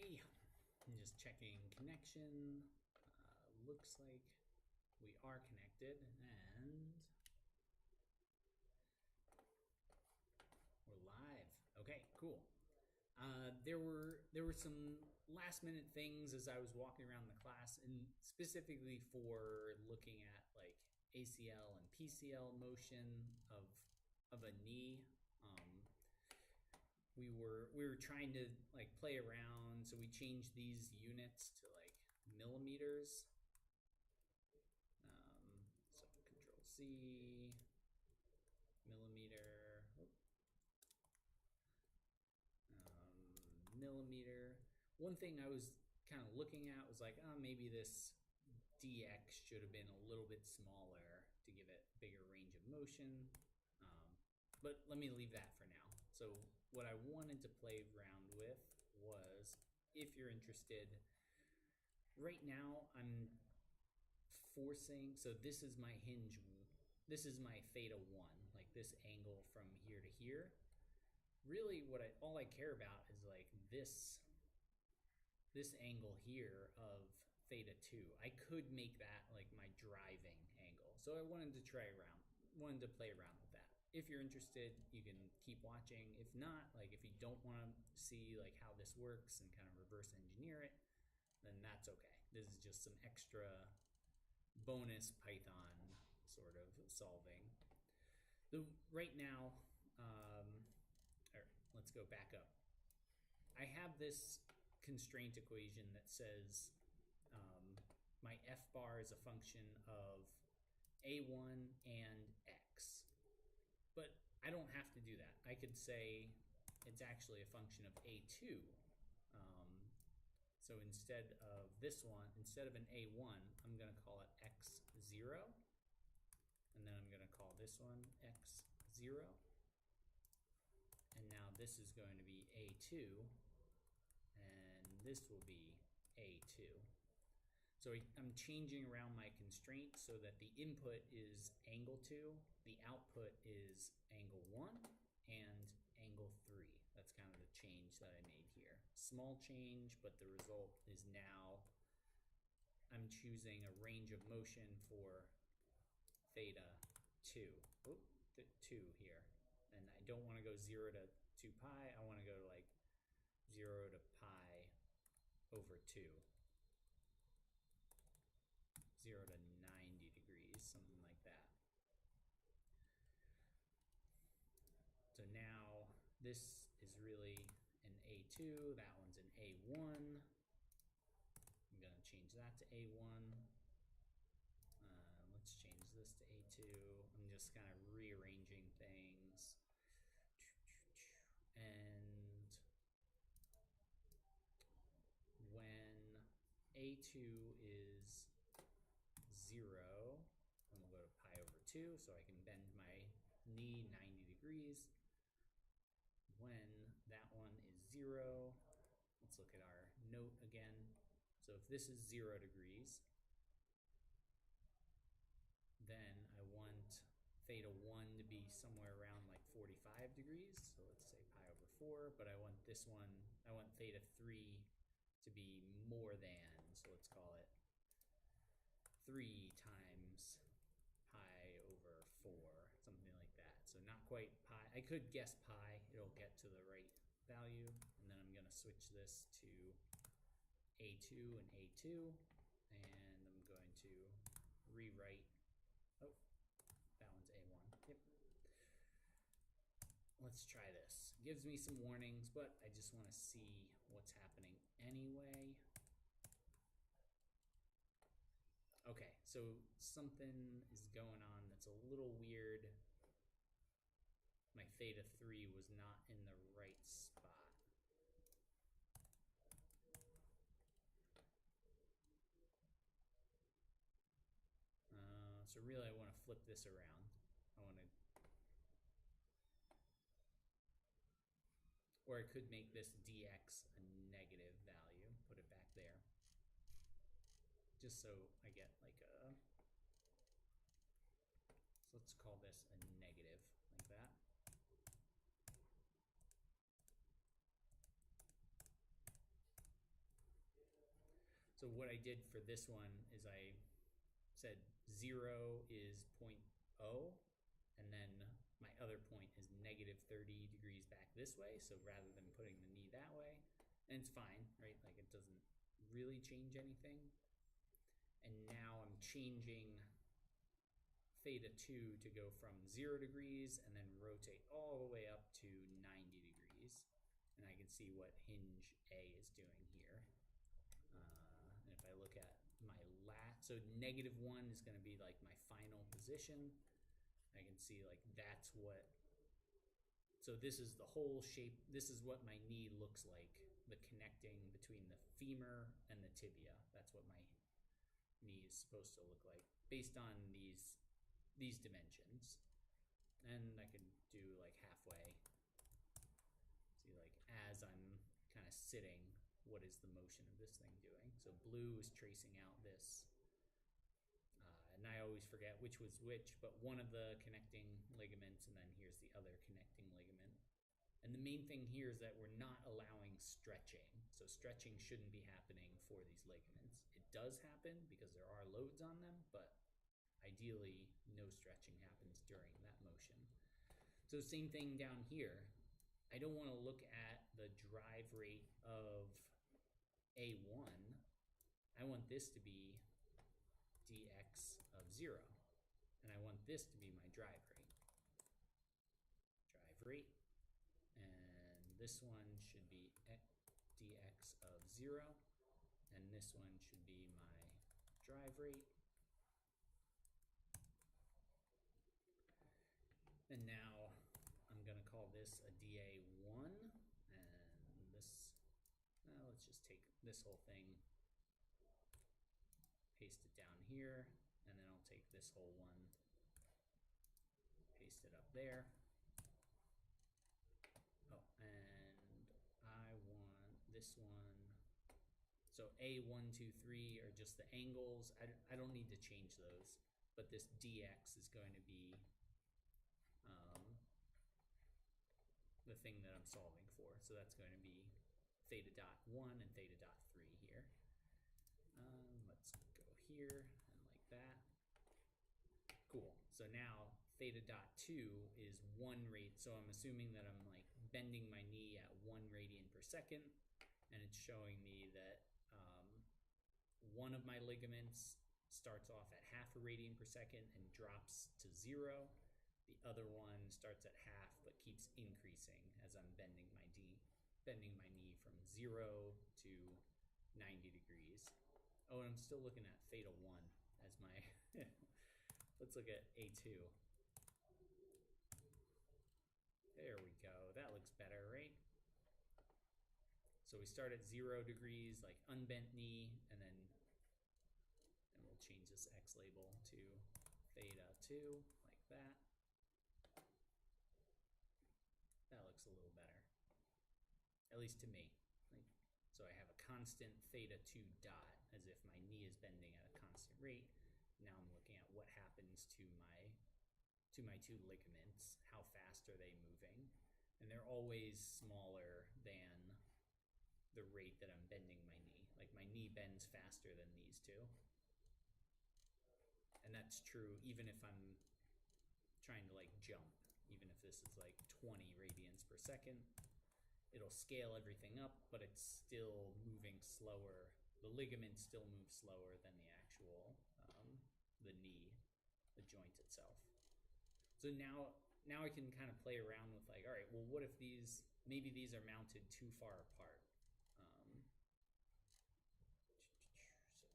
Okay, I'm just checking connection. Looks like we are connected, and we're live. Okay, cool. There were some last minute things as I was walking around the class, and specifically for looking at like ACL and PCL motion of a knee. We were trying to like play around, so we changed these units to like millimeters. So Control C, millimeter, millimeter. One thing I was kind of looking at was like, oh, maybe this DX should have been a little bit smaller to give it bigger range of motion. But let me leave that for now. So what I wanted to play around with was, if you're interested, right now I'm forcing, so this is my hinge, this is my theta 1, like this angle from here to here. Really all I care about is like this angle here of theta 2. I could make that like my driving angle. So I wanted to play around with that. If you're interested, you can keep watching. If not, like if you don't want to see like how this works and kind of reverse engineer it, then that's okay. This is just some extra bonus Python sort of solving. Right now, let's go back up. I have this constraint equation that says my f bar is a function of a1 and x. But I don't have to do that. I could say it's actually a function of a2. So instead of this one, instead of an a1, I'm going to call it x0. And then I'm going to call this one x0. And now this is going to be a2. And this will be a2. So I'm changing around my constraint so that the input is angle 2, the output is angle 1, and angle 3. That's kind of the change that I made here. Small change, but the result is now I'm choosing a range of motion for theta 2. 2 here. And I don't want to go 0 to 2 pi. I want to go to like 0 to pi over 2. 0 to 90 degrees, something like that. So now this is really an A2, that one's an A1. I'm going to change that to A1. Let's change this to A2. I'm just kind of rearranging things. And when A2 is 0, and we'll go to pi over 2 so I can bend my knee 90 degrees. When that one is 0, let's look at our note again. So if this is 0 degrees, then I want theta 1 to be somewhere around like 45 degrees. So let's say pi over 4, but I want this one, I want theta 3 to be more than, so let's call it 3 times pi over 4, something like that. So not quite pi. I could guess pi. It'll get to the right value. And then I'm going to switch this to A2 and A2. And I'm going to rewrite. Oh, that one's A1. Yep. Let's try this. Gives me some warnings, but I just want to see what's happening anyway. Okay, so something is going on that's a little weird. My theta 3 was not in the right spot. So really I want to flip this around. I want to, or I could make this dx a negative value, put it back there. Just so I get like a, so let's call this a negative, like that. So what I did for this one is I said 0 is 0.0, and then my other point is negative 30 degrees back this way. So rather than putting the knee that way, and it's fine, right? Like it doesn't really change anything. And now I'm changing theta 2 to go from 0 degrees and then rotate all the way up to 90 degrees. And I can see what hinge A is doing here. And if I look at my so negative 1 is going to be like my final position. I can see like that's what, so this is the whole shape. This is what my knee looks like, the connecting between the femur and the tibia. That's what my knee is supposed to look like based on these dimensions. And I can do like halfway. See, like as I'm kind of sitting, what is the motion of this thing doing? So blue is tracing out this, and I always forget which was which, but one of the connecting ligaments, and then here's the other connecting ligament. And the main thing here is that we're not allowing stretching. So stretching shouldn't be happening for these ligaments. It does happen because there are loads on them, but ideally no stretching happens during that motion. So same thing down here. I don't want to look at the drive rate of A1. I want this to be dx of 0. And I want this to be my drive rate. And this one should be dx of 0. And this one should be my drive rate. And now I'm going to call this a dA1. And this, let's just take this whole thing, paste it down here, and then I'll take this whole one, paste it up there. Oh, and I want this one. So A1, 2, 3 are just the angles. I don't need to change those, but this dx is going to be the thing that I'm solving for. So that's going to be theta dot 1 and theta dot 3 here. Let's go here and like that. Cool. So now theta dot 2 is 1 rate. So I'm assuming that I'm like bending my knee at 1 radian per second, and it's showing me that one of my ligaments starts off at half a radian per second and drops to 0. The other one starts at half but keeps increasing as I'm bending my knee from 0 to 90 degrees. Oh, and I'm still looking at theta 1 as my let's look at A2. There we go. That looks better, right? So we start at 0 degrees, like unbent knee, and then we'll change this X label to theta 2, like that. That looks a little better, at least to me. So I have a constant theta 2 dot, as if my knee is bending at a constant rate. Now I'm looking at what happens to my two ligaments. How fast are they moving? And they're always smaller than the rate that I'm bending my knee. Like my knee bends faster than these two. And that's true even if I'm trying to like jump. Even if this is like 20 radians per second, it'll scale everything up, but it's still moving slower. The ligaments still move slower than the actual, the knee, the joint itself. So now I can kind of play around with like, all right, well, what if maybe these are mounted too far apart? So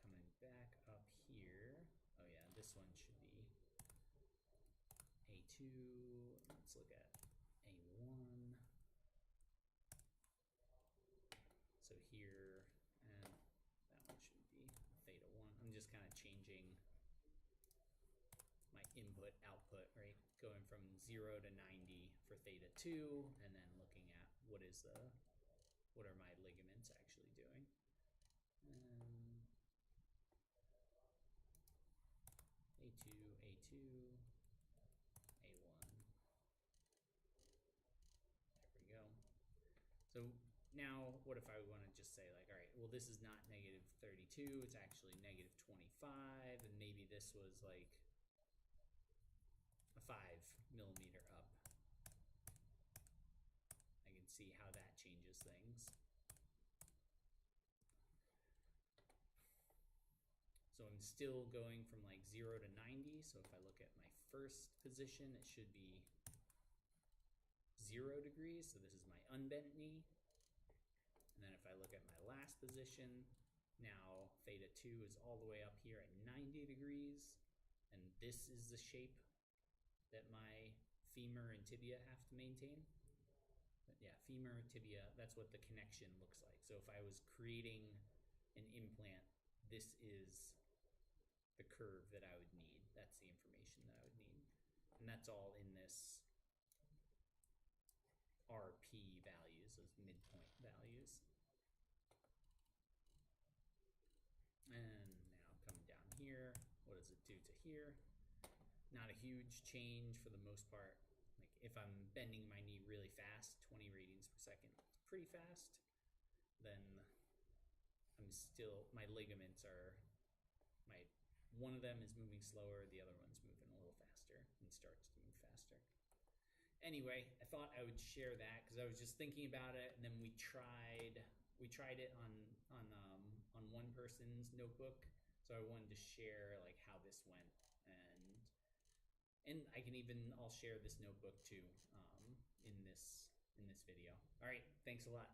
coming back up here, oh yeah, this one should be A2. Let's look at A1. So here, and that one should be theta 1. I'm just kind of changing my input output, right? Going from 0 to 90 for theta 2, and then looking at what are my ligaments actually doing. A2, A2, A1. There we go. So now what if I want to just just say like, all right, well, this is not negative 32, it's actually negative 25, and maybe this was like a 5 millimeter up. I can see how that changes things. So I'm still going from like 0 to 90. So if I look at my first position, it should be 0 degrees. So this is my unbent knee. And then if I look at my last position, now theta 2 is all the way up here at 90 degrees. And this is the shape that my femur and tibia have to maintain. But yeah, femur, tibia, that's what the connection looks like. So if I was creating an implant, this is the curve that I would need. That's the information that I would need. And that's all in this RP values, those midpoint values. And now coming down here, what does it do to here? Not a huge change for the most part. Like if I'm bending my knee really fast, 20 radians per second, it's pretty fast, then I'm still, my ligaments are, one of them is moving slower, the other one's moving a little faster and starts to move faster. Anyway, I thought I would share that because I was just thinking about it, and then we tried it on one person's notebook, so I wanted to share like how this went, and I'll share this notebook too in this video. All right, thanks a lot.